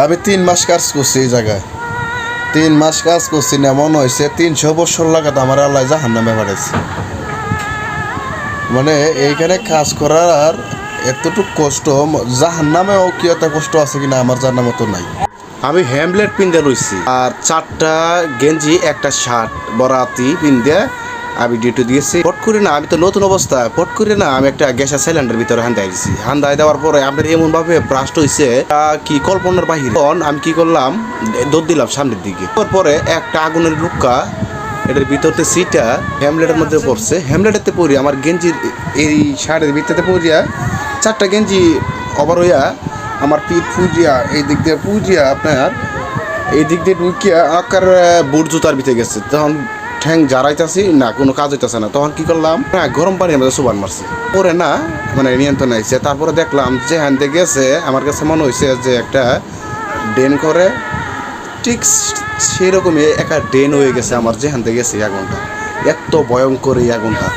আমি 3 মাস কাজ করছি এই জায়গায়। 3 মাস কাজ করছি না, মনে হয়েছে 300 বছর লাগাতে আমার আল্লাহ জাহান্নামে পাঠাইছে। মানে এইখানে কাজ করার এতটুকু কষ্ট, জাহান্নামেও কি এত কষ্ট আছে কিনা আমার জানার মতো নাই। আমি হ্যামলেট পিন্দে রইছি আর 4টা গেঞ্জি একটা শার্ট বরাতি পিন্দে আমি ডিউটি দিয়েছি। পট করে না, আমি তো নতুন অবস্থায় পট করে না আমি একটা গ্যাসের সিলিন্ডার ভিতরে হান্দাই দিয়েছি। হান্দাই দেওয়ার পরে আপনার এমনভাবে ব্রাস্ট হয়েছে কি কল্পনার বাহিরে। তখন আমি কি করলাম, দৌড় দিলাম সামনের দিকে। তারপরে একটা আগুনের লুক্কা এটার ভিতরতে সিটা হ্যামলেটের মধ্যে পড়ছে। হ্যামলেটেতে পড়িয়া আমার গেঞ্জির এই শার্টের ভিতরে পড়িয়া 4টা গেঞ্জি ওভার হইয়া আমার পিঠ ফুজিয়া এই দিক দিয়ে ফুজিয়া আপনার এই দিক দিয়ে ঢুকিয়া আকার বুট জুতার ভিতরে গেছে। তখন ঠ্যাং জারাইতেছি না, কোনো কাজ হইতেছে না। তখন কি করলাম, হ্যাঁ গরম পানির মধ্যে সুবান মারছি। পরে না মানে নিয়ন্ত্রণ আইছে। তারপরে দেখলাম যে হ্যান দিয়ে গেছে, আমার কাছে মনে হয়েছে যে একটা ড্রেন করে, ঠিক সেরকমই একটা ড্রেন হয়ে গেছে আমার যেখান থেকে গেছে। এই আগুনটা এত ভয়ঙ্কর, এই আগুনটা।